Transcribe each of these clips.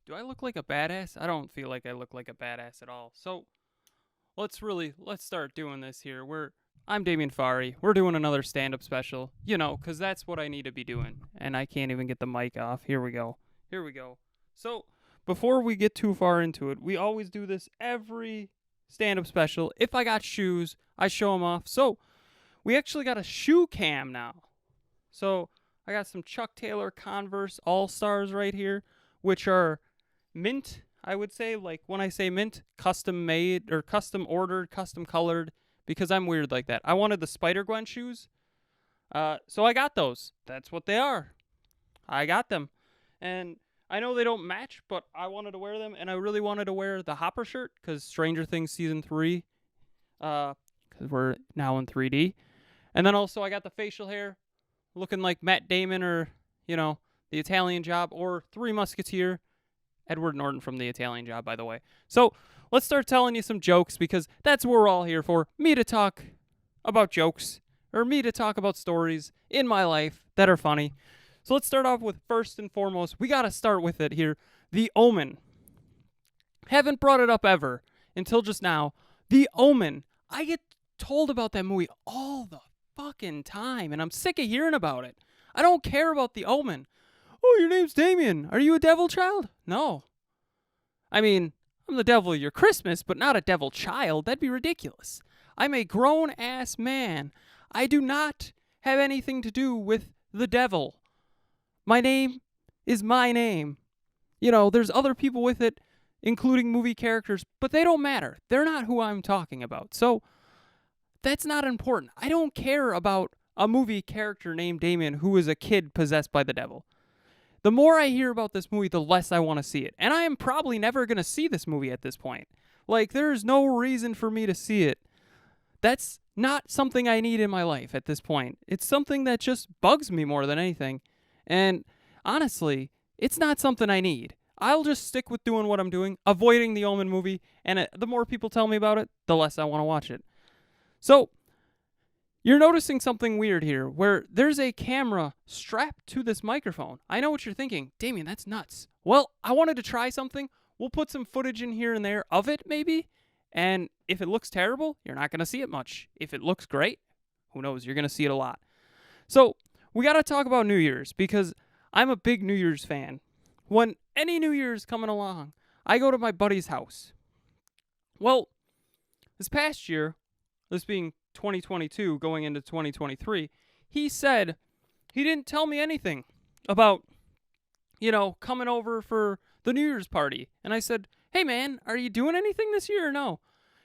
Do I look like a badass? I don't feel like I look like a badass at all. So let's start doing this here. I'm Damien Fari. We're doing another stand-up special. Cause that's what I need to be doing. And I can't even get the mic off. Here we go. So before we get too far into it, we always do this every stand-up special. If I got shoes, I show them off. So we actually got a shoe cam now. So I got some Chuck Taylor Converse All-Stars right here, which are mint, I would say. Like when I say mint, custom made or custom ordered, custom colored, because I'm weird like that. I wanted the Spider-Gwen shoes. So I got those. That's what they are. I got them. And I know they don't match, but I wanted to wear them, and I really wanted to wear the Hopper shirt because Stranger Things Season 3, because we're now in 3D. And then also I got the facial hair, looking like Matt Damon or, the Italian Job, or Three Musketeer. Edward Norton from the Italian Job, by the way. So let's start telling you some jokes, because that's what we're all here for. Me to talk about jokes, or me to talk about stories in my life that are funny. So let's start off with, first and foremost, we got to start with it here. The Omen. Haven't brought it up ever until just now. The Omen. I get told about that movie all the fucking time, and I'm sick of hearing about it. I don't care about The Omen. Oh, your name's Damien. Are you a devil child? No. I mean, I'm the devil of your Christmas, but not a devil child. That'd be ridiculous. I'm a grown-ass man. I do not have anything to do with the devil. My name is my name. There's other people with it, including movie characters, but they don't matter. They're not who I'm talking about. So that's not important. I don't care about a movie character named Damien who is a kid possessed by the devil. The more I hear about this movie, the less I want to see it. And I am probably never going to see this movie at this point. Like, there's no reason for me to see it. That's not something I need in my life at this point. It's something that just bugs me more than anything. And honestly, it's not something I need. I'll just stick with doing what I'm doing, avoiding the Omen movie, and the more people tell me about it, the less I want to watch it. So, you're noticing something weird here, where there's a camera strapped to this microphone. I know what you're thinking. Damien, that's nuts. Well, I wanted to try something. We'll put some footage in here and there of it, maybe. And if it looks terrible, you're not going to see it much. If it looks great, who knows? You're going to see it a lot. So, we got to talk about New Year's, because I'm a big New Year's fan. When any New Year's coming along, I go to my buddy's house. Well, this past year, this being 2022 going into 2023, he said he didn't tell me anything about, coming over for the New Year's party. And I said, hey man, are you doing anything this year or no?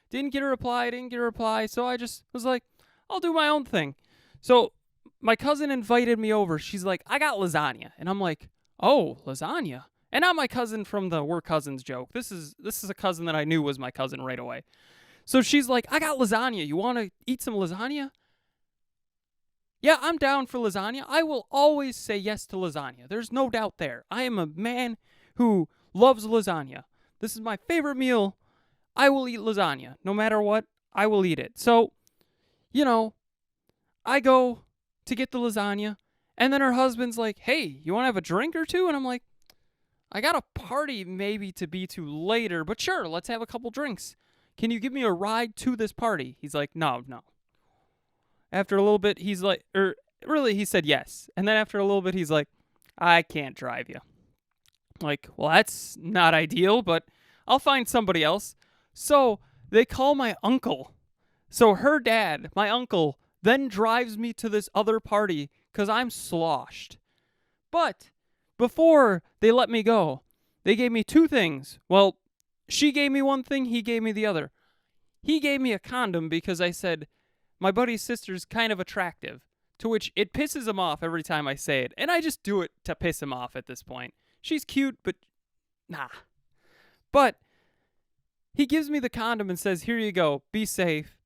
Didn't get a reply. So I just was like, I'll do my own thing. So my cousin invited me over. She's like, I got lasagna. And I'm like, oh, lasagna? And not my cousin from the we're cousins joke. This is a cousin that I knew was my cousin right away. So she's like, I got lasagna. You want to eat some lasagna? Yeah, I'm down for lasagna. I will always say yes to lasagna. There's no doubt there. I am a man who loves lasagna. This is my favorite meal. I will eat lasagna. No matter what, I will eat it. So, I go to get the lasagna, and then her husband's like, hey, you want to have a drink or two? And I'm like, I got a party maybe to be to later, but sure, let's have a couple drinks. Can you give me a ride to this party? He's like, no. After a little bit, he's like, he said yes. And then after a little bit, he's like, I can't drive you. Like, well, that's not ideal, but I'll find somebody else. So they call my uncle. So her dad, my uncle, then drives me to this other party because I'm sloshed. But before they let me go, they gave me two things. Well, she gave me one thing, he gave me the other. He gave me a condom because I said, my buddy's sister's kind of attractive, to which it pisses him off every time I say it. And I just do it to piss him off at this point. She's cute, but nah. But he gives me the condom and says, here you go, be safe.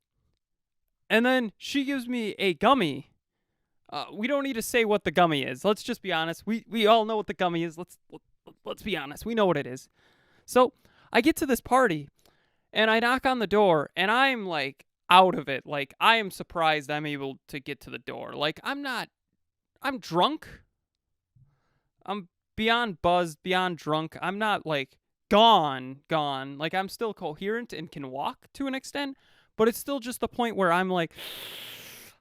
And then she gives me a gummy. We don't need to say what the gummy is. Let's just be honest. We all know what the gummy is. Let's be honest. We know what it is. So I get to this party, and I knock on the door, and I'm like out of it. Like, I am surprised I'm able to get to the door. Like, I'm drunk. I'm beyond buzzed, beyond drunk. I'm not like gone. Like I'm still coherent and can walk to an extent, but it's still just the point where I'm like,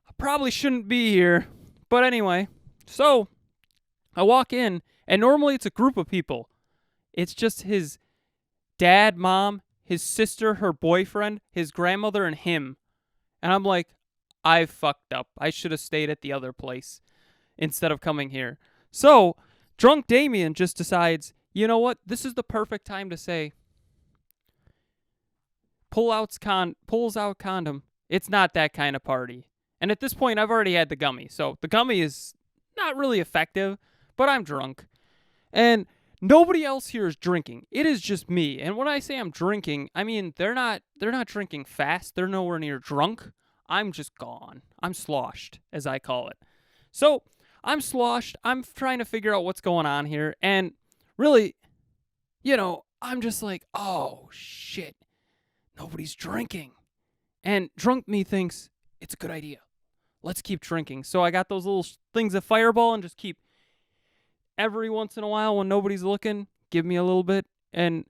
I probably shouldn't be here. But anyway, so I walk in, and normally it's a group of people. It's just his dad, mom, his sister, her boyfriend, his grandmother, and him. And I'm like, I fucked up. I should have stayed at the other place instead of coming here. So, drunk Damien just decides, you know what? This is the perfect time to say, pulls out condom. It's not that kind of party. And at this point, I've already had the gummy. So, the gummy is not really effective, but I'm drunk. And nobody else here is drinking. It is just me. And when I say I'm drinking, I mean they're not drinking fast. They're nowhere near drunk. I'm just gone. I'm sloshed, as I call it. So I'm sloshed. I'm trying to figure out what's going on here. And really, I'm just like, oh, shit. Nobody's drinking. And drunk me thinks it's a good idea. Let's keep drinking. So I got those little things of Fireball and just keep every once in a while when nobody's looking, give me a little bit. And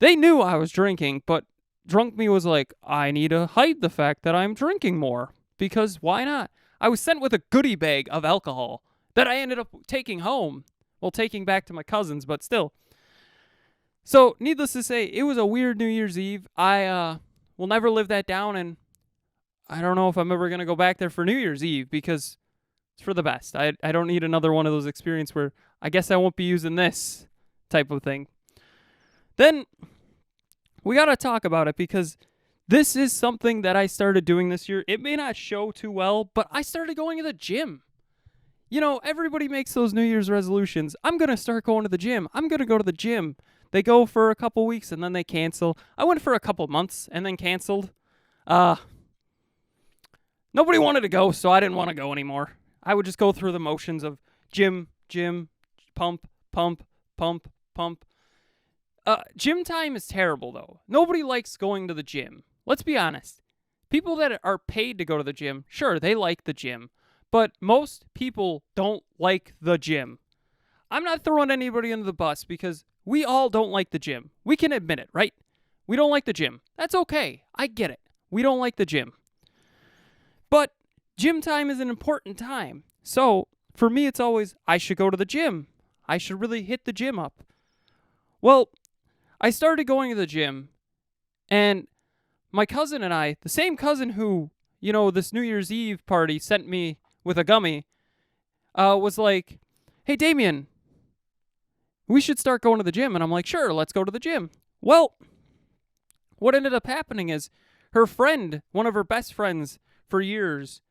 they knew I was drinking, but drunk me was like, I need to hide the fact that I'm drinking more. Because why not? I was sent with a goodie bag of alcohol that I ended up taking home. Well, taking back to my cousins, but still. So, needless to say, it was a weird New Year's Eve. I will never live that down, and I don't know if I'm ever going to go back there for New Year's Eve because it's for the best. I don't need another one of those experiences where I guess I won't be using this type of thing. Then we got to talk about it because this is something that I started doing this year. It may not show too well, but I started going to the gym. Everybody makes those New Year's resolutions. I'm going to start going to the gym. I'm going to go to the gym. They go for a couple weeks and then they cancel. I went for a couple months and then canceled. Nobody wanted to go, so I didn't want to go anymore. I would just go through the motions of gym, pump. Gym time is terrible, though. Nobody likes going to the gym. Let's be honest. People that are paid to go to the gym, sure, they like the gym. But most people don't like the gym. I'm not throwing anybody under the bus because we all don't like the gym. We can admit it, right? We don't like the gym. That's okay. I get it. We don't like the gym. But gym time is an important time. So, for me, it's always, I should go to the gym. I should really hit the gym up. Well, I started going to the gym, and my cousin and I, the same cousin who, this New Year's Eve party sent me with a gummy, was like, hey, Damien, we should start going to the gym. And I'm like, sure, let's go to the gym. Well, what ended up happening is her friend, one of her best friends for years.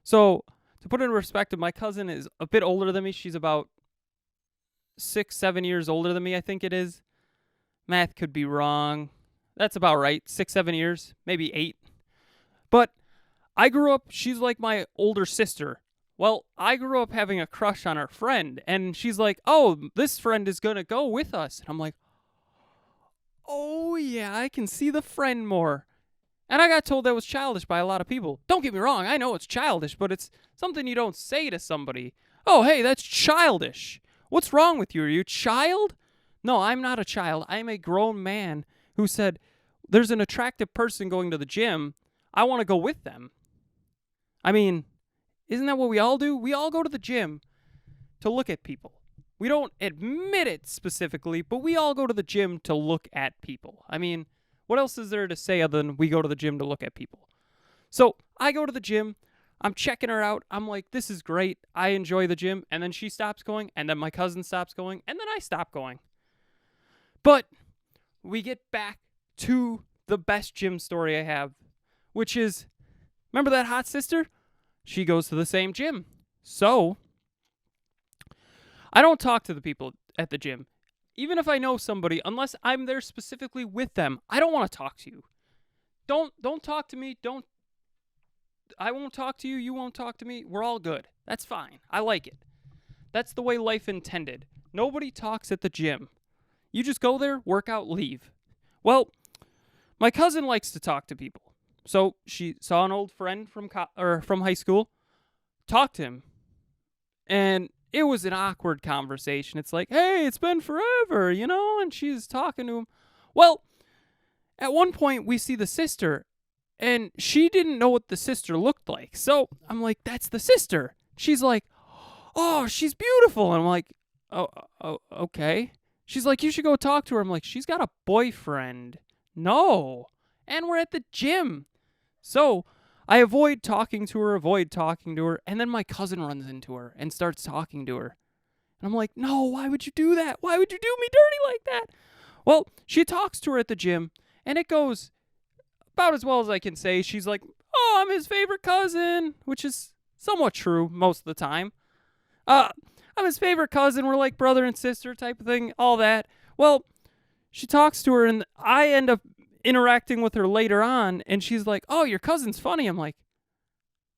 So, to put it in perspective, my cousin is a bit older than me. She's about 6-7 years older than me, I think it is. Math could be wrong. That's about right. 6-7 years, maybe 8. But I grew up, she's like my older sister. Well, I grew up having a crush on her friend, and she's like, oh, this friend is going to go with us. And I'm like, oh, yeah, I can see the friend more. And I got told that was childish by a lot of people. Don't get me wrong, I know it's childish, but it's something you don't say to somebody. Oh, hey, that's childish. What's wrong with you? Are you a child? No, I'm not a child. I'm a grown man who said, there's an attractive person going to the gym. I want to go with them. I mean, isn't that what we all do? We all go to the gym to look at people. We don't admit it specifically, but we all go to the gym to look at people. I mean, what else is there to say other than we go to the gym to look at people? So I go to the gym. I'm checking her out. I'm like, this is great. I enjoy the gym. And then she stops going. And then my cousin stops going. And then I stop going. But we get back to the best gym story I have, which is, remember that hot sister? She goes to the same gym. So I don't talk to the people at the gym. Even if I know somebody, unless I'm there specifically with them, I don't want to talk to you. Don't talk to me. I won't talk to you. You won't talk to me. We're all good. That's fine. I like it. That's the way life intended. Nobody talks at the gym. You just go there, work out, leave. Well, my cousin likes to talk to people. So she saw an old friend from high school, talked to him, and it was an awkward conversation. It's like, hey, it's been forever, and she's talking to him. Well, at one point we see the sister, and she didn't know what the sister looked like. So I'm like, that's the sister. She's like, oh, she's beautiful. And I'm like, oh, okay. She's like, you should go talk to her. I'm like, she's got a boyfriend. No. And we're at the gym. So I avoid talking to her. And then my cousin runs into her and starts talking to her. And I'm like, no, why would you do that? Why would you do me dirty like that? Well, she talks to her at the gym, and it goes about as well as I can say. She's like, oh, I'm his favorite cousin, which is somewhat true most of the time. I'm his favorite cousin. We're like brother and sister type of thing, all that. Well, she talks to her, and I end up interacting with her later on, and she's like, oh, your cousin's funny. I'm like,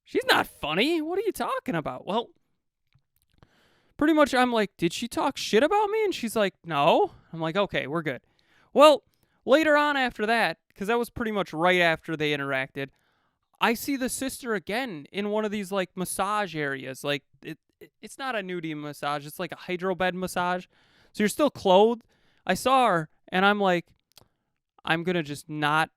she's not funny. What are you talking about? Well, pretty much I'm like, did she talk shit about me? And she's like, no. I'm like, okay, we're good. Well, later on after that, because that was pretty much right after they interacted, I see the sister again in one of these like massage areas. Like it's not a nudie massage. It's like a hydrobed massage. So you're still clothed. I saw her, and I'm like, I'm going to just not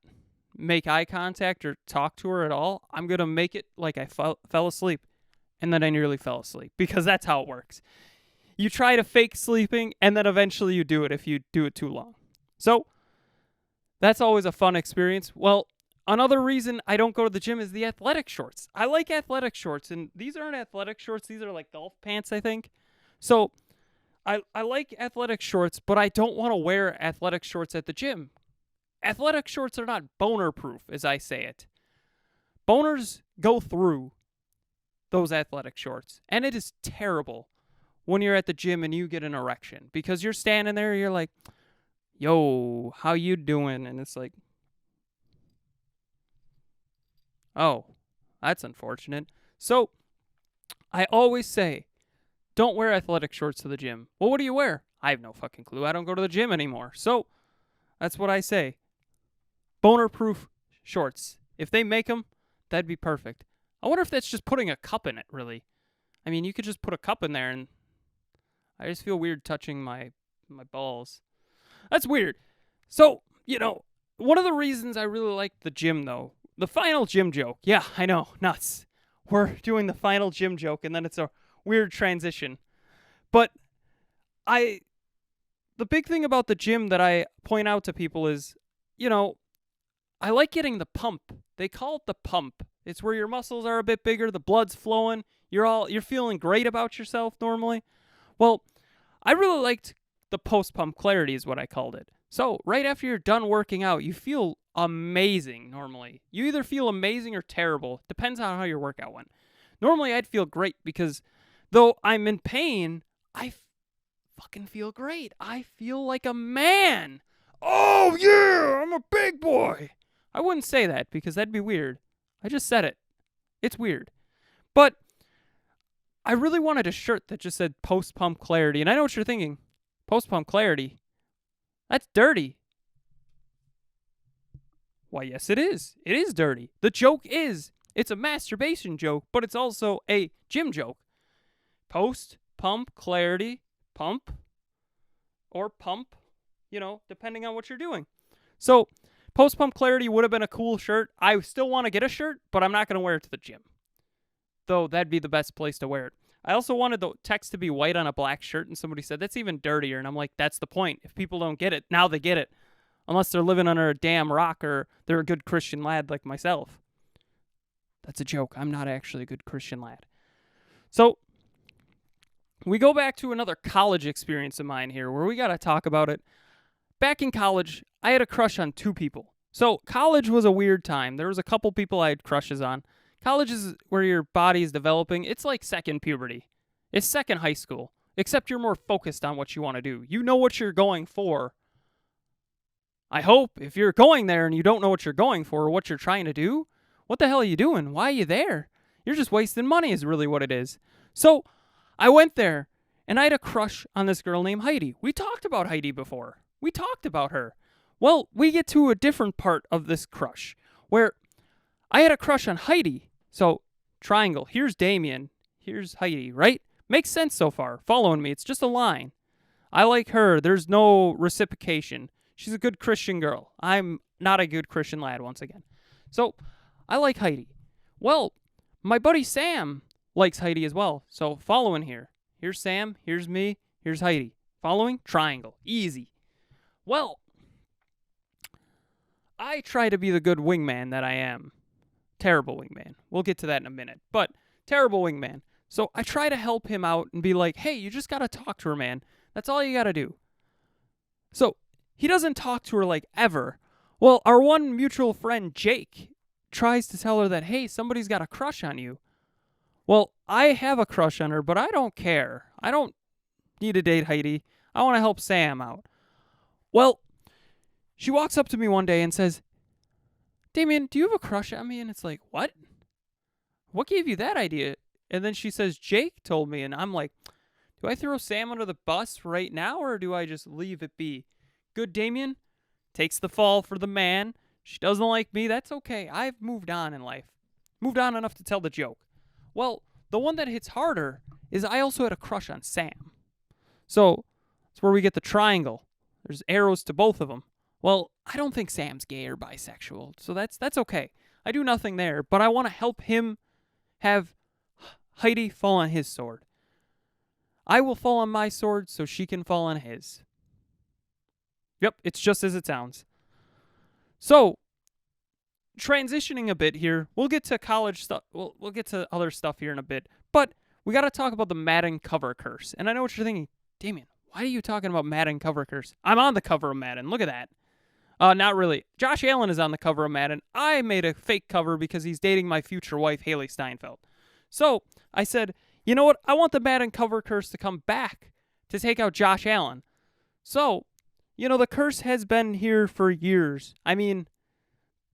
make eye contact or talk to her at all. I'm going to make it like I fell asleep. And then I nearly fell asleep, because that's how it works. You try to fake sleeping, and then eventually you do it if you do it too long. So that's always a fun experience. Well, another reason I don't go to the gym is the athletic shorts. I like athletic shorts, and these aren't athletic shorts. These are like golf pants, I think. So I like athletic shorts, but I don't want to wear athletic shorts at the gym. Athletic shorts are not boner proof, as I say it. Boners go through those athletic shorts, and it is terrible when you're at the gym and you get an erection, because you're standing there, you're like, yo, how you doing? And it's like, oh, that's unfortunate. So I always say, don't wear athletic shorts to the gym. Well, what do you wear? I have no fucking clue. I don't go to the gym anymore. So that's what I say. Boner-proof shorts. If they make them, that'd be perfect. I wonder if that's just putting a cup in it, really. I mean, you could just put a cup in there, and I just feel weird touching my balls. That's weird. So, one of the reasons I really like the gym, though, the final gym joke. Yeah, I know, nuts. We're doing the final gym joke, and then it's a weird transition. But the big thing about the gym that I point out to people is, I like getting the pump. They call it the pump. It's where your muscles are a bit bigger, the blood's flowing, you're feeling great about yourself normally. Well, I really liked the post-pump clarity is what I called it. So, right after you're done working out, you feel amazing normally. You either feel amazing or terrible. Depends on how your workout went. Normally, I'd feel great because though I'm in pain, I fucking feel great. I feel like a man. Oh, yeah, I'm a big boy. I wouldn't say that because that'd be weird. I just said it. It's weird. But I really wanted a shirt that just said post-pump clarity. And I know what you're thinking. Post-pump clarity? That's dirty. Why, yes, it is. It is dirty. The joke is, it's a masturbation joke, but it's also a gym joke. Post-pump clarity. Pump. Or pump. Depending on what you're doing. So, post-pump clarity would have been a cool shirt. I still want to get a shirt, but I'm not going to wear it to the gym. Though that'd be the best place to wear it. I also wanted the text to be white on a black shirt, and somebody said, that's even dirtier. And I'm like, that's the point. If people don't get it, now they get it. Unless they're living under a damn rock or they're a good Christian lad like myself. That's a joke. I'm not actually a good Christian lad. So, we go back to another college experience of mine here where we got to talk about it. Back in college, I had a crush on 2 people. So, college was a weird time. There was a couple people I had crushes on. College is where your body is developing. It's like second puberty. It's second high school. Except you're more focused on what you want to do. You know what you're going for. I hope. If you're going there and you don't know what you're going for or what you're trying to do, what the hell are you doing? Why are you there? You're just wasting money is really what it is. So, I went there, and I had a crush on this girl named Heidi. We talked about Heidi before. We talked about her. Well, we get to a different part of this crush, where I had a crush on Heidi. So, triangle. Here's Damien. Here's Heidi, right? Makes sense so far. Following me. It's just a line. I like her. There's no reciprocation. She's a good Christian girl. I'm not a good Christian lad, once again. So, I like Heidi. Well, my buddy Sam likes Heidi as well. So, following here. Here's Sam. Here's me. Here's Heidi. Following? Triangle. Easy. Well, I try to be the good wingman that I am. Terrible wingman. We'll get to that in a minute. But, terrible wingman. So, I try to help him out and be like, hey, you just got to talk to her, man. That's all you got to do. So, he doesn't talk to her like ever. Well, our one mutual friend, Jake, tries to tell her that, hey, somebody's got a crush on you. Well, I have a crush on her, but I don't care. I don't need to date Heidi. I want to help Sam out. Well, she walks up to me one day and says, Damien, do you have a crush on me? And it's like, what? What gave you that idea? And then she says, Jake told me. And I'm like, do I throw Sam under the bus right now, or do I just leave it be? Good Damien takes the fall for the man. She doesn't like me. That's okay. I've moved on in life. Moved on enough to tell the joke. Well, the one that hits harder is I also had a crush on Sam. So, that's where we get the triangle. There's arrows to both of them. Well, I don't think Sam's gay or bisexual, so that's okay. I do nothing there, but I want to help him have Heidi fall on his sword. I will fall on my sword so she can fall on his. Yep, it's just as it sounds. So, transitioning a bit here, we'll get to college stuff. We'll get to other stuff here in a bit, but we got to talk about the Madden cover curse. And I know what you're thinking, Damien, why are you talking about Madden cover curse? I'm on the cover of Madden. Look at that. Not really. Josh Allen is on the cover of Madden. I made a fake cover because he's dating my future wife, Haley Steinfeld. So, I said, you know what? I want the Madden cover curse to come back to take out Josh Allen. So, the curse has been here for years. I mean,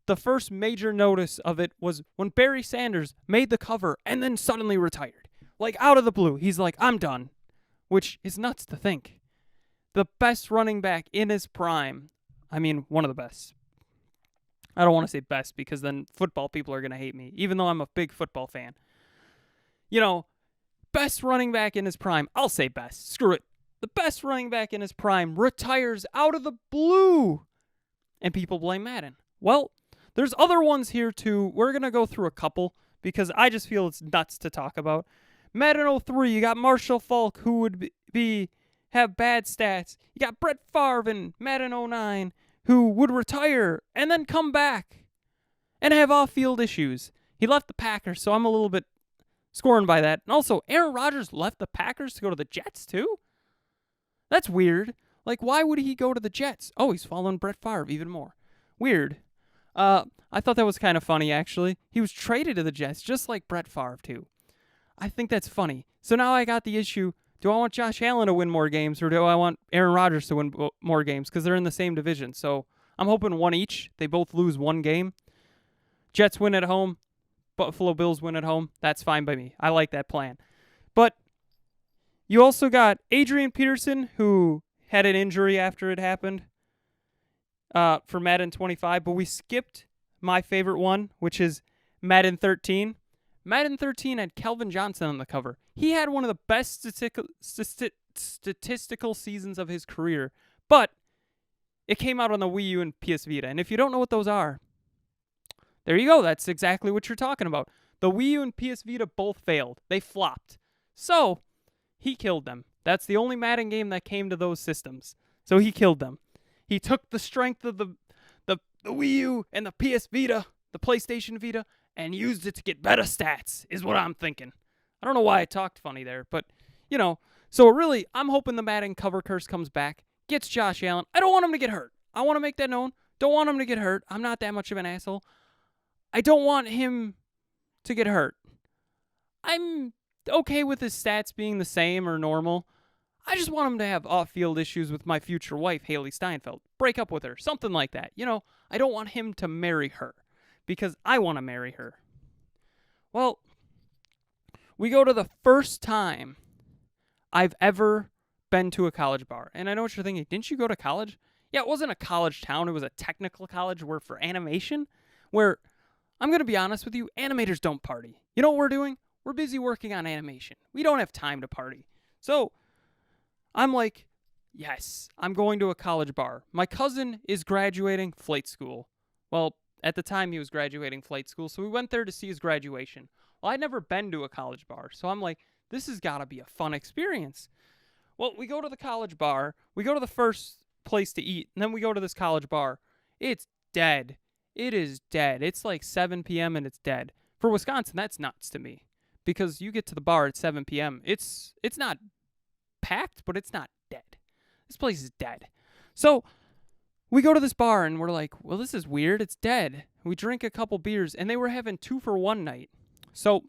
the first major notice of it was when Barry Sanders made the cover and then suddenly retired. Like, out of the blue. He's like, I'm done. Which is nuts to think. The best running back in his prime. I mean, one of the best. I don't want to say best because then football people are going to hate me, even though I'm a big football fan. Best running back in his prime. I'll say best. Screw it. The best running back in his prime retires out of the blue. And people blame Madden. Well, there's other ones here too. We're going to go through a couple because I just feel it's nuts to talk about. Madden 03, you got Marshall Faulk, who would have bad stats. You got Brett Favre in Madden 09, who would retire and then come back and have off-field issues. He left the Packers, so I'm a little bit scorned by that. And also, Aaron Rodgers left the Packers to go to the Jets too? That's weird. Like, why would he go to the Jets? Oh, he's following Brett Favre even more. Weird. I thought that was kind of funny, actually. He was traded to the Jets, just like Brett Favre, too. I think that's funny. So now I got the issue, do I want Josh Allen to win more games, or do I want Aaron Rodgers to win more games? Because they're in the same division. So I'm hoping one each. They both lose one game. Jets win at home. Buffalo Bills win at home. That's fine by me. I like that plan. But you also got Adrian Peterson, who had an injury after it happened for Madden 25. But we skipped my favorite one, which is Madden 13. Madden 13 had Kelvin Johnson on the cover. He had one of the best statistical seasons of his career, but it came out on the Wii U and PS Vita. And if you don't know what those are, there you go. That's exactly what you're talking about. The Wii U and PS Vita both failed. They flopped. So, he killed them. That's the only Madden game that came to those systems. So he killed them. He took the strength of the Wii U and the PS Vita, the PlayStation Vita, and used it to get better stats, is what I'm thinking. I don't know why I talked funny there, but, So really, I'm hoping the Madden cover curse comes back, gets Josh Allen. I don't want him to get hurt. I want to make that known. Don't want him to get hurt. I'm not that much of an asshole. I don't want him to get hurt. I'm okay with his stats being the same or normal. I just want him to have off-field issues with my future wife, Haley Steinfeld. Break up with her. Something like that. I don't want him to marry her. Because I want to marry her. Well, we go to the first time I've ever been to a college bar. And I know what you're thinking. Didn't you go to college? Yeah, it wasn't a college town. It was a technical college where for animation, where, I'm going to be honest with you, animators don't party. You know what we're doing? We're busy working on animation. We don't have time to party. So I'm like, yes, I'm going to a college bar. My cousin is graduating flight school. Well, at the time he was graduating flight school, so we went there to see his graduation. Well, I'd never been to a college bar, so I'm like, this has got to be a fun experience. Well, we go to the college bar. We go to the first place to eat, and then we go to this college bar. It's dead. It is dead. It's like 7 p.m. and it's dead. For Wisconsin, that's nuts to me, because you get to the bar at 7 p.m. It's not packed, but it's not dead. This place is dead. So we go to this bar, and we're like, well, this is weird. It's dead. We drink a couple beers, and they were having 2 for $1 night. So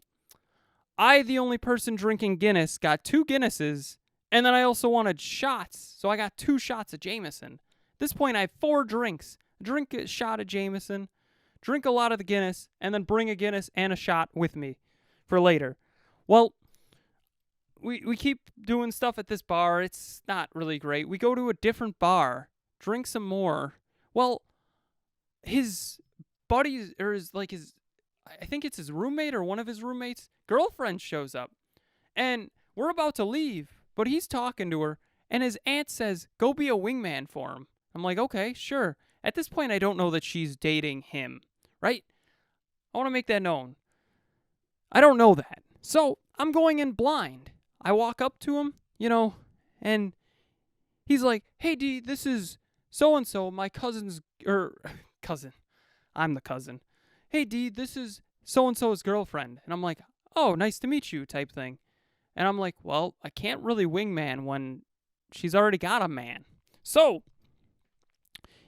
I, the only person drinking Guinness, got 2 Guinnesses, and then I also wanted shots, so I got 2 shots of Jameson. At this point, I have 4 drinks. Drink a shot of Jameson, drink a lot of the Guinness, and then bring a Guinness and a shot with me for later. Well, we keep doing stuff at this bar. It's not really great. We go to a different bar, drink some more. Well, his buddies, or I think it's his roommate or one of his roommates' girlfriend shows up. And we're about to leave, but he's talking to her, and his aunt says, go be a wingman for him. I'm like, okay, sure. At this point, I don't know that she's dating him, right? I want to make that known. I don't know that. So I'm going in blind. I walk up to him, and he's like, hey, D, this is so-and-so, my cousin's, cousin. I'm the cousin. Hey, D, this is so-and-so's girlfriend. And I'm like, oh, nice to meet you type thing. And I'm like, well, I can't really wingman when she's already got a man. So,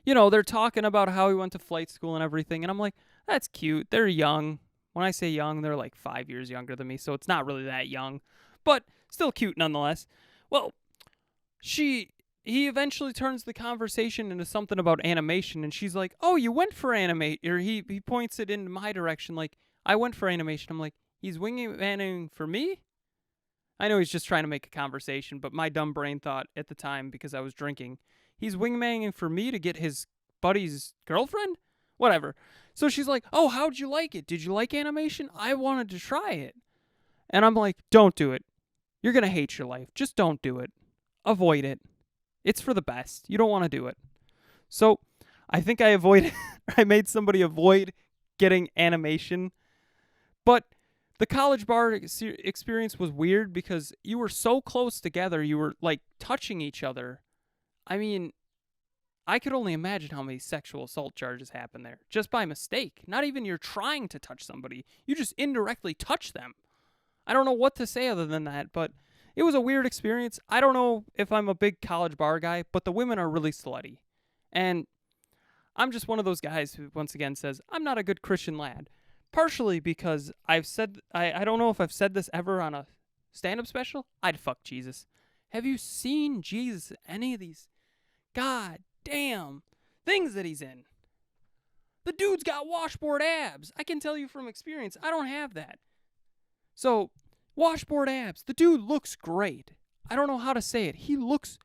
they're talking about how he went to flight school and everything. And I'm like, that's cute. They're young. When I say young, they're like 5 years younger than me. So it's not really that young, but still cute nonetheless. Well, he eventually turns the conversation into something about animation. And she's like, oh, you went for animate. Or he points it in my direction. Like, I went for animation. I'm like, he's wingmaning for me? I know he's just trying to make a conversation, but my dumb brain thought at the time, because I was drinking, he's wingmaning for me to get his buddy's girlfriend? Whatever. So she's like, oh, how'd you like it? Did you like animation? I wanted to try it. And I'm like, don't do it. You're going to hate your life. Just don't do it. Avoid it. It's for the best. You don't want to do it. So I think I made somebody avoid getting animation. But the college bar experience was weird because you were so close together. You were like touching each other. I mean, I could only imagine how many sexual assault charges happen there. Just by mistake. Not even you're trying to touch somebody. You just indirectly touch them. I don't know what to say other than that, but it was a weird experience. I don't know if I'm a big college bar guy, but the women are really slutty. And I'm just one of those guys who, once again, says, I'm not a good Christian lad. Partially because I've said, I don't know if I've said this ever on a stand-up special. I'd fuck Jesus. Have you seen Jesus in any of these goddamn things that he's in? The dude's got washboard abs. I can tell you from experience, I don't have that. So, washboard abs. The dude looks great. I don't know how to say it. He looks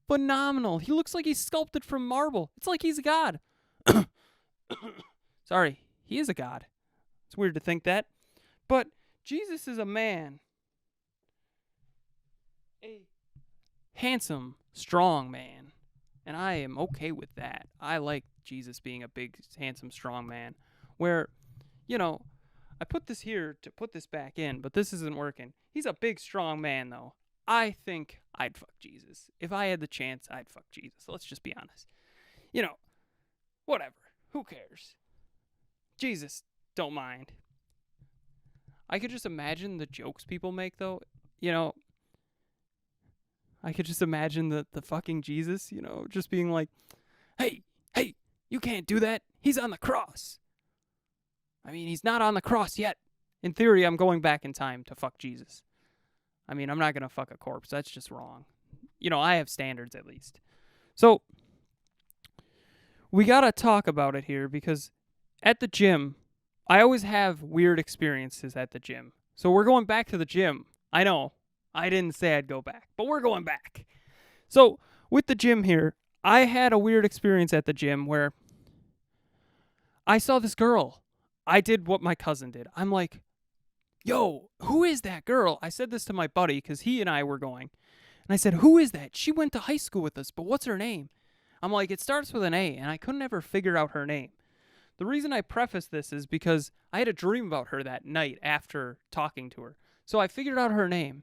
phenomenal. He looks like he's sculpted from marble. It's like he's a god. Sorry, he is a god. It's weird to think that. But Jesus is a man. A handsome, strong man. And I am okay with that. I like Jesus being a big, handsome, strong man. Where, I put this here to put this back in, but this isn't working. He's a big, strong man, though. I think I'd fuck Jesus. If I had the chance, I'd fuck Jesus. Let's just be honest. Whatever. Who cares? Jesus, don't mind. I could just imagine the jokes people make, though. I could just imagine the fucking Jesus, just being like, hey, you can't do that. He's on the cross. I mean, he's not on the cross yet. In theory, I'm going back in time to fuck Jesus. I mean, I'm not going to fuck a corpse. That's just wrong. I have standards at least. So, we got to talk about it here because at the gym, I always have weird experiences at the gym. So, we're going back to the gym. I know. I didn't say I'd go back, but we're going back. So, with the gym here, I had a weird experience at the gym where I saw this girl. I did what my cousin did. I'm like, yo, who is that girl? I said this to my buddy because he and I were going. And I said, who is that? She went to high school with us, but what's her name? I'm like, it starts with an A, and I couldn't ever figure out her name. The reason I preface this is because I had a dream about her that night after talking to her. So I figured out her name.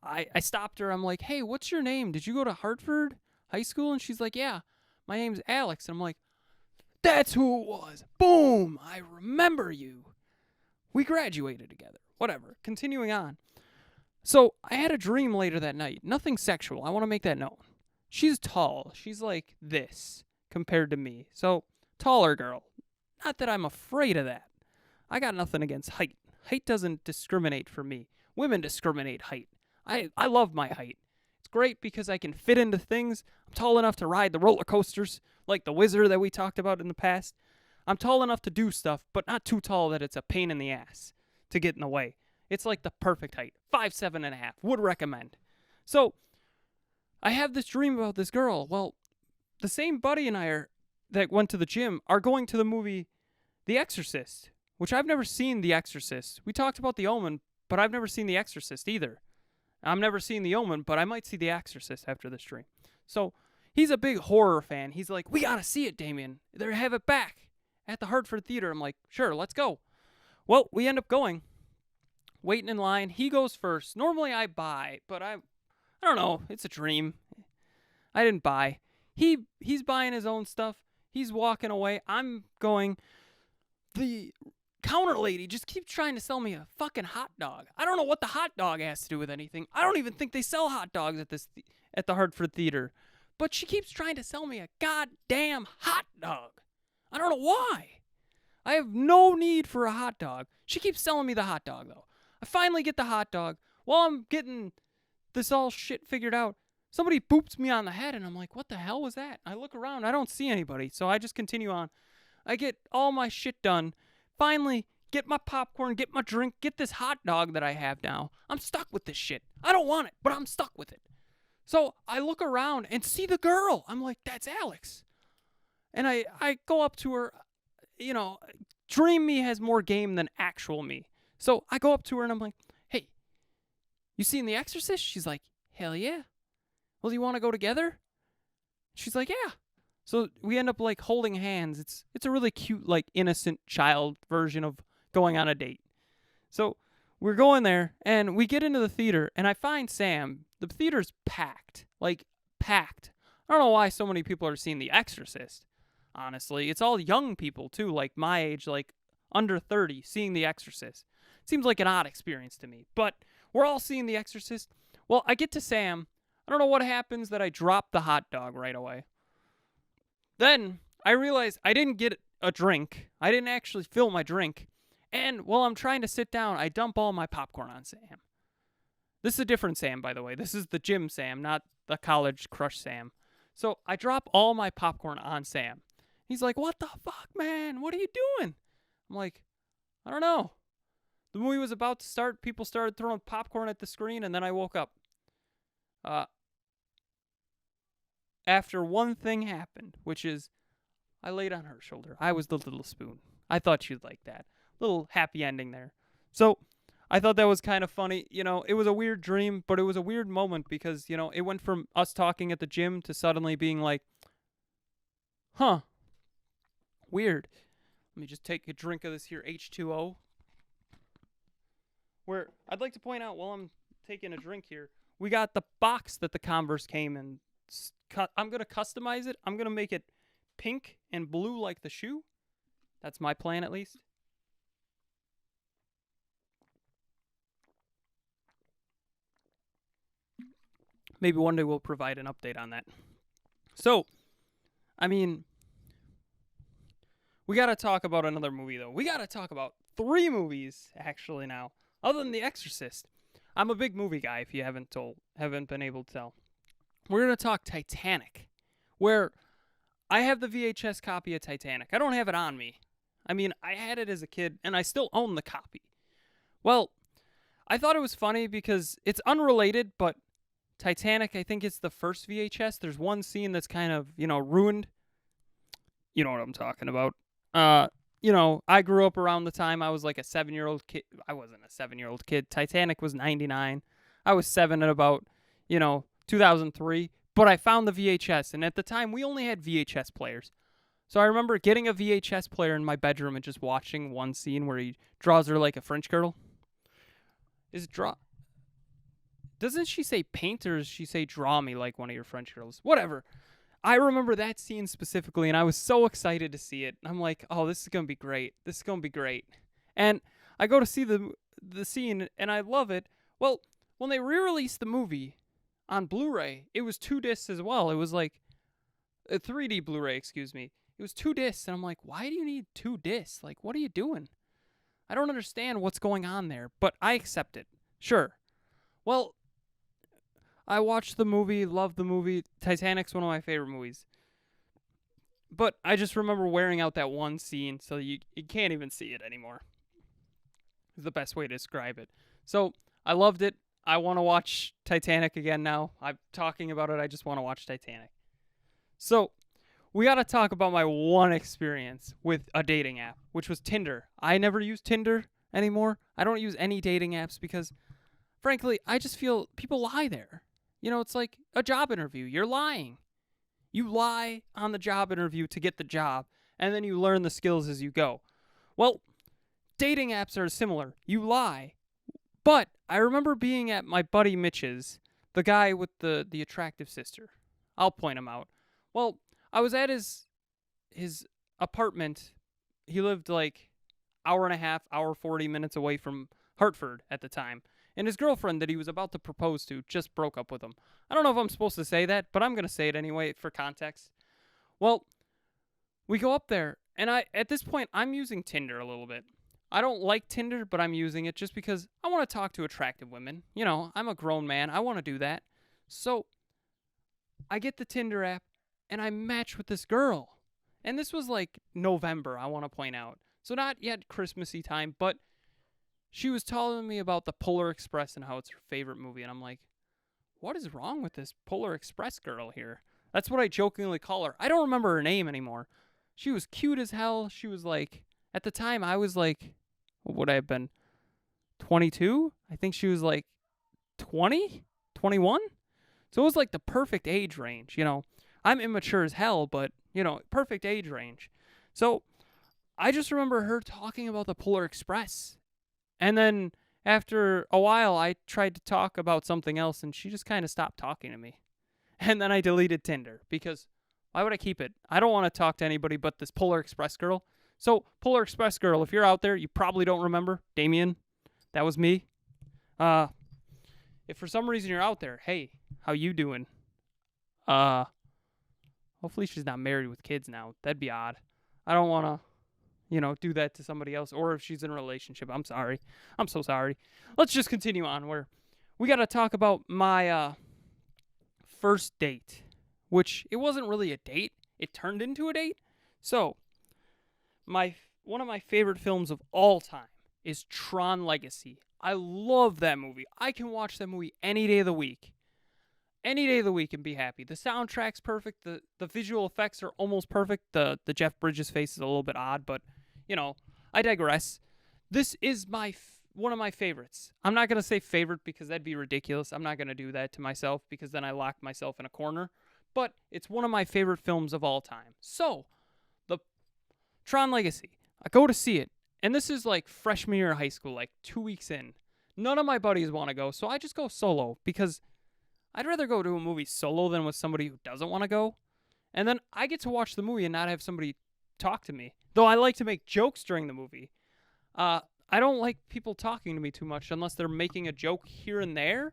I stopped her. I'm like, hey, what's your name? Did you go to Hartford High School? And she's like, yeah, my name's Alex. And I'm like, that's who it was. Boom, I remember you. We graduated together. Whatever. Continuing on. So I had a dream later that night. Nothing sexual. I want to make that known. She's tall. She's like this compared to me. So, taller girl. Not that I'm afraid of that. I got nothing against height. Height doesn't discriminate for me. Women discriminate height. I love my height. It's great because I can fit into things. I'm tall enough to ride the roller coasters, like the Wizard that we talked about in the past. I'm tall enough to do stuff, but not too tall that it's a pain in the ass to get in the way. It's like the perfect height. 5'7.5". Would recommend. So, I have this dream about this girl. Well, the same buddy and I that went to the gym are going to the movie The Exorcist, which I've never seen The Exorcist. We talked about The Omen, but I've never seen The Exorcist either. I've never seen The Omen, but I might see The Exorcist after this stream. So, he's a big horror fan. He's like, we gotta see it, Damien. They have it back at the Hartford Theater. I'm like, sure, let's go. Well, we end up going. Waiting in line. He goes first. Normally I buy, but I don't know. It's a dream. I didn't buy. He's buying his own stuff. He's walking away. I'm going. The counter lady just keeps trying to sell me a fucking hot dog. I don't know what the hot dog has to do with anything. I don't even think they sell hot dogs at the Hartford Theater. But she keeps trying to sell me a goddamn hot dog. I don't know why. I have no need for a hot dog. She keeps selling me the hot dog, though. I finally get the hot dog. While I'm getting this all shit figured out, somebody boops me on the head, and I'm like, what the hell was that? I look around. I don't see anybody, so I just continue on. I get all my shit done. Finally, get my popcorn, get my drink, get this hot dog that I have now. I'm stuck with this shit. I don't want it, but I'm stuck with it. So I look around and see the girl. I'm like, that's Alex. And I go up to her. You know, dream me has more game than actual me. So I go up to her and I'm like, hey, you seen The Exorcist? She's like, hell yeah. Well, do you want to go together? She's like, yeah. So we end up like holding hands. It's a really cute, like innocent child version of going on a date. So we're going there and we get into the theater and I find Sam. The theater's packed, like packed. I don't know why so many people are seeing The Exorcist. Honestly, it's all young people too, like my age, like under 30, seeing The Exorcist. Seems like an odd experience to me, but we're all seeing The Exorcist. Well, I get to Sam. I don't know what happens that I drop the hot dog right away. Then I realize I didn't get a drink. I didn't actually fill my drink. And while I'm trying to sit down, I dump all my popcorn on Sam. This is a different Sam, by the way. This is the gym Sam, not the college crush Sam. So I drop all my popcorn on Sam. He's like, what the fuck, man? What are you doing? I'm like, I don't know. The movie was about to start. People started throwing popcorn at the screen, and then I woke up. After one thing happened, which is I laid on her shoulder. I was the little spoon. I thought she'd like that. Little happy ending there. So I thought that was kind of funny. You know, it was a weird dream, but it was a weird moment because, you know, it went from us talking at the gym to suddenly being like, huh, weird. Let me just take a drink of this here H2O. Where I'd like to point out while I'm taking a drink here, we got the box that the Converse came in. I'm going to customize it. I'm going to make it pink and blue like the shoe. That's my plan at least. Maybe one day we'll provide an update on that. So, I mean, we got to talk about another movie, though. We got to talk about 3 movies, actually, now, other than The Exorcist. I'm a big movie guy, if you haven't been able to tell. We're going to talk Titanic, where I have the VHS copy of Titanic. I don't have it on me. I mean, I had it as a kid, and I still own the copy. Well, I thought it was funny because it's unrelated, but Titanic, I think it's the first VHS. There's one scene that's kind of, ruined. You know what I'm talking about. I grew up around the time I was like a 7-year-old kid. I wasn't a 7-year-old kid. Titanic was 99. I was 7 at about, 2003. But I found the VHS, and at the time we only had VHS players. So I remember getting a VHS player in my bedroom and just watching one scene where he draws her like a French girl. Doesn't she say paint, or does she say draw me like one of your French girls? Whatever. I remember that scene specifically, and I was so excited to see it. I'm like, oh, this is going to be great. This is going to be great. And I go to see the scene, and I love it. Well, when they re-released the movie on Blu-ray, it was 2 discs as well. It was like a 3D Blu-ray, excuse me. It was 2 discs, and I'm like, why do you need 2 discs? Like, what are you doing? I don't understand what's going on there, but I accept it. Sure. Well, I watched the movie, loved the movie. Titanic's one of my favorite movies. But I just remember wearing out that one scene, so you can't even see it anymore. Is the best way to describe it. So I loved it. I want to watch Titanic again now. I'm talking about it. I just want to watch Titanic. So we got to talk about my one experience with a dating app, which was Tinder. I never use Tinder anymore. I don't use any dating apps because, frankly, I just feel people lie there. It's like a job interview. You're lying. You lie on the job interview to get the job, and then you learn the skills as you go. Well, dating apps are similar. You lie. But I remember being at my buddy Mitch's, the guy with the attractive sister. I'll point him out. Well, I was at his apartment. He lived like hour and a half, hour 40 minutes away from Hartford at the time. And his girlfriend that he was about to propose to just broke up with him. I don't know if I'm supposed to say that, but I'm going to say it anyway for context. Well, we go up there, and at this point, I'm using Tinder a little bit. I don't like Tinder, but I'm using it just because I want to talk to attractive women. I'm a grown man. I want to do that. So I get the Tinder app, and I match with this girl. And this was like November, I want to point out. So not yet Christmassy time, but she was telling me about the Polar Express and how it's her favorite movie. And I'm like, what is wrong with this Polar Express girl here? That's what I jokingly call her. I don't remember her name anymore. She was cute as hell. She was like, at the time, I was like, what would I have been? 22? I think she was like 20? 21? So it was like the perfect age range, I'm immature as hell, but, perfect age range. So I just remember her talking about the Polar Express. And then after a while, I tried to talk about something else, and she just kind of stopped talking to me. And then I deleted Tinder because why would I keep it? I don't want to talk to anybody but this Polar Express girl. So, Polar Express girl, if you're out there, you probably don't remember. Damien, that was me. If for some reason you're out there, hey, how you doing? Hopefully she's not married with kids now. That'd be odd. I don't want to do that to somebody else, or if she's in a relationship. I'm sorry. I'm so sorry. Let's just continue on where we got to talk about my first date, which it wasn't really a date. It turned into a date. So, one of my favorite films of all time is Tron Legacy. I love that movie. I can watch that movie any day of the week. Any day of the week and be happy. The soundtrack's perfect. The visual effects are almost perfect. The Jeff Bridges face is a little bit odd, but I digress. This is one of my favorites. I'm not going to say favorite because that'd be ridiculous. I'm not going to do that to myself because then I lock myself in a corner. But it's one of my favorite films of all time. So, the Tron Legacy. I go to see it. And this is like freshman year of high school, like 2 weeks in. None of my buddies want to go, so I just go solo because I'd rather go to a movie solo than with somebody who doesn't want to go. And then I get to watch the movie and not have somebody talk to me. Though I like to make jokes during the movie. I don't like people talking to me too much unless they're making a joke here and there.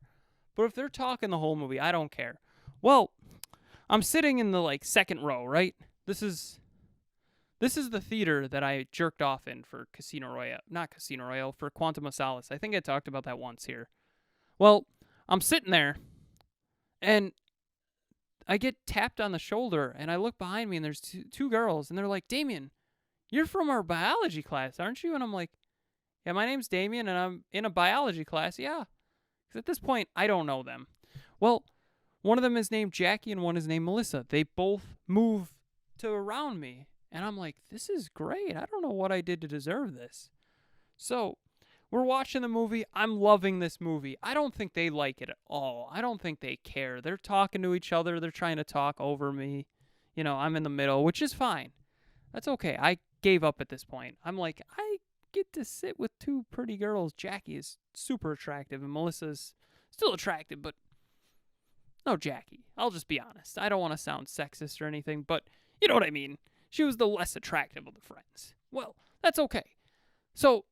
But if they're talking the whole movie, I don't care. Well, I'm sitting in the second row, right? This is the theater that I jerked off in for Casino Royale. Not Casino Royale, for Quantum of Solace. I think I talked about that once here. Well, I'm sitting there, and I get tapped on the shoulder, and I look behind me, and there's two girls, and they're like, Damien, you're from our biology class, aren't you? And I'm like, yeah, my name's Damien, and I'm in a biology class. Yeah. Because at this point, I don't know them. Well, one of them is named Jackie, and one is named Melissa. They both move to around me. And I'm like, this is great. I don't know what I did to deserve this. So we're watching the movie. I'm loving this movie. I don't think they like it at all. I don't think they care. They're talking to each other. They're trying to talk over me. I'm in the middle, which is fine. That's okay. I gave up at this point. I'm like, I get to sit with two pretty girls. Jackie is super attractive, and Melissa's still attractive, but no Jackie. I'll just be honest. I don't want to sound sexist or anything, but you know what I mean. She was the less attractive of the friends. Well, that's okay. So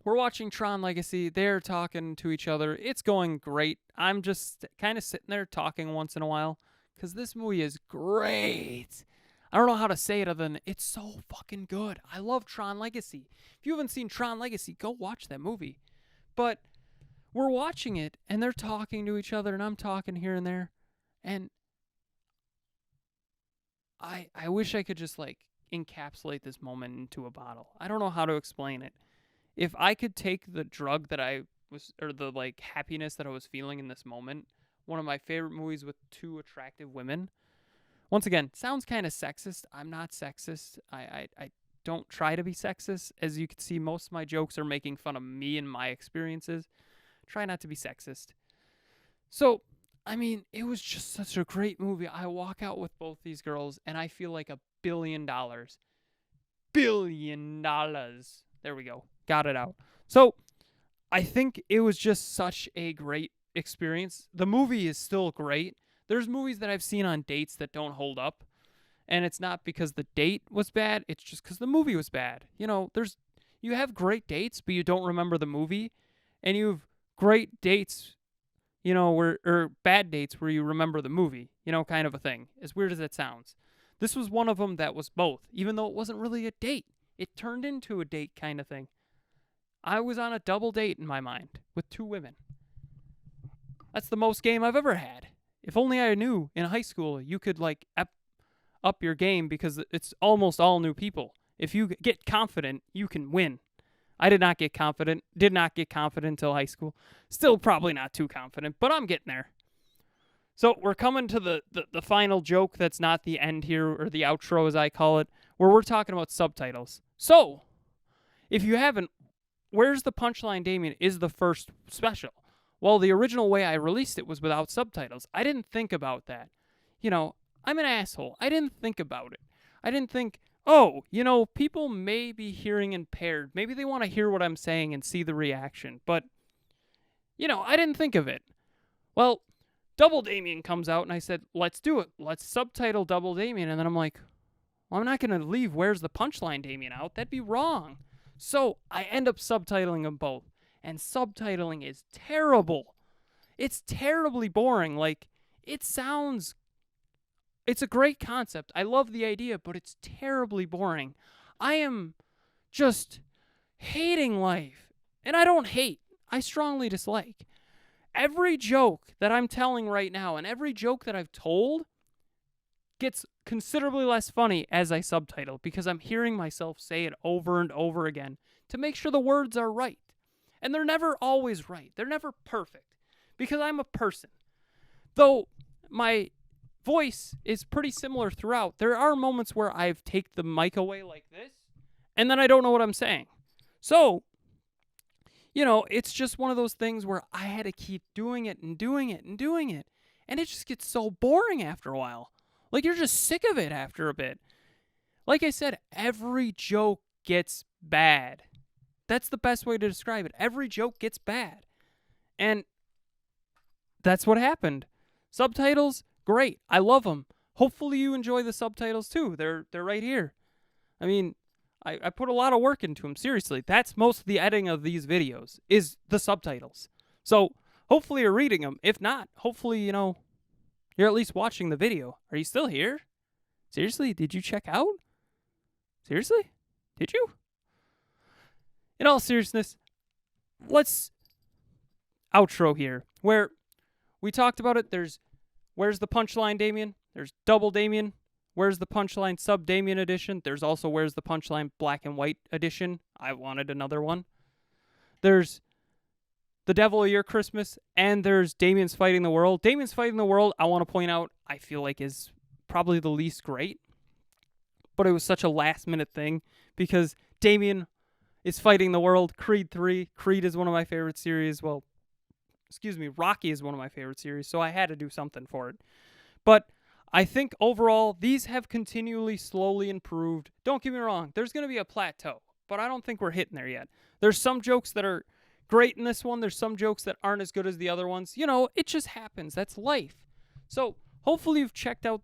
we're watching Tron Legacy. They're talking to each other. It's going great. I'm just kind of sitting there talking once in a while because this movie is great. I don't know how to say it other than it's so fucking good. I love Tron Legacy. If you haven't seen Tron Legacy, go watch that movie. But we're watching it, and they're talking to each other, and I'm talking here and there. And I wish I could just, encapsulate this moment into a bottle. I don't know how to explain it. If I could take the drug that I was, or the, happiness that I was feeling in this moment, one of my favorite movies with two attractive women. Once again, sounds kind of sexist. I'm not sexist. I don't try to be sexist. As you can see, most of my jokes are making fun of me and my experiences. Try not to be sexist. So, it was just such a great movie. I walk out with both these girls, and I feel like $1 billion. $1 billion. There we go. Got it out. So, I think it was just such a great experience. The movie is still great. There's movies that I've seen on dates that don't hold up, and it's not because the date was bad. It's just because the movie was bad. You have great dates, but you don't remember the movie, and you have great dates, or bad dates where you remember the movie, kind of a thing. As weird as it sounds. This was one of them that was both, even though it wasn't really a date. It turned into a date kind of thing. I was on a double date in my mind with two women. That's the most game I've ever had. If only I knew in high school you could up your game because it's almost all new people. If you get confident, you can win. I did not get confident until high school. Still probably not too confident, but I'm getting there. So we're coming to the final joke that's not the end here, or the outro as I call it, where we're talking about subtitles. So, if you haven't, Where's the Punchline, Damien is the first special. Well, the original way I released it was without subtitles. I didn't think about that. I'm an asshole. I didn't think about it. I didn't think, people may be hearing impaired. Maybe they want to hear what I'm saying and see the reaction. But, I didn't think of it. Well, Double Damien comes out, and I said, let's do it. Let's subtitle Double Damien. And then I'm like, well, I'm not going to leave Where's the Punchline, Damien out. That'd be wrong. So I end up subtitling them both. And subtitling is terrible. It's terribly boring. It's a great concept. I love the idea, but it's terribly boring. I am just hating life. And I don't hate. I strongly dislike. Every joke that I'm telling right now and every joke that I've told gets considerably less funny as I subtitle because I'm hearing myself say it over and over again to make sure the words are right. And they're never always right. They're never perfect because I'm a person. Though my voice is pretty similar throughout, there are moments where I've taken the mic away like this and then I don't know what I'm saying. So, it's just one of those things where I had to keep doing it and doing it and doing it. And it just gets so boring after a while. You're just sick of it after a bit. Like I said, every joke gets bad. That's the best way to describe it. Every joke gets bad. And that's what happened. Subtitles, great. I love them. Hopefully you enjoy the subtitles too. They're right here. I put a lot of work into them. Seriously, that's most of the editing of these videos is the subtitles. So hopefully you're reading them. If not, hopefully, you're at least watching the video. Are you still here? Seriously, did you check out? Seriously? Did you? In all seriousness, let's outro here. Where we talked about it, there's Where's the Punchline, Damien? There's Double Damien. Where's the Punchline Sub Damien edition? There's also Where's the Punchline Black and White edition. I wanted another one. There's The Devil of Your Christmas, and there's Damien's Fighting the World. Damien's Fighting the World, I want to point out, I feel like is probably the least great. but it was such a last-minute thing because Damien is fighting the world. Creed 3. Creed is one of my favorite series. Well, Rocky is one of my favorite series, so I had to do something for it. But I think overall, these have continually slowly improved. Don't get me wrong, there's going to be a plateau, but I don't think we're hitting there yet. There's some jokes that are great in this one. There's some jokes that aren't as good as the other ones. It just happens. That's life. So hopefully you've checked out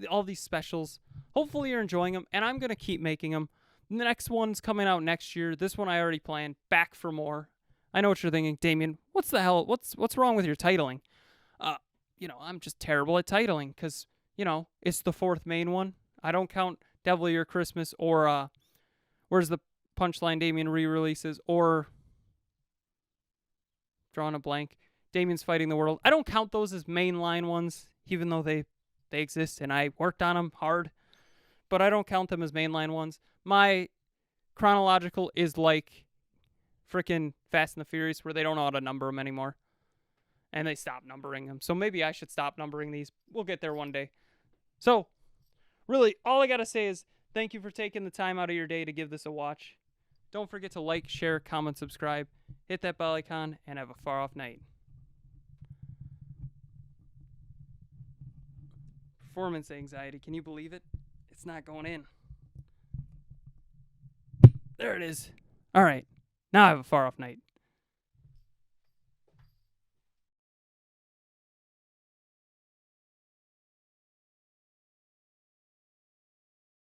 all these specials. Hopefully you're enjoying them, and I'm going to keep making them. The next one's coming out next year. This one I already planned. Back for more. I know what you're thinking, Damien. What's the hell? What's wrong with your titling? I'm just terrible at titling because, it's the fourth main one. I don't count Devil Your Christmas or Where's the Punchline Damien re-releases or drawing a blank. Damien's Fighting the World. I don't count those as mainline ones, even though they exist and I worked on them hard. But I don't count them as mainline ones. My chronological is like freaking Fast and the Furious, where they don't know how to number them anymore. And they stop numbering them. So maybe I should stop numbering these. We'll get there one day. So, really, all I got to say is thank you for taking the time out of your day to give this a watch. Don't forget to like, share, comment, subscribe. Hit that bell icon, and have a far-off night. Performance anxiety. Can you believe it? It's not going in. There it is. All right. Now I have a far-off night.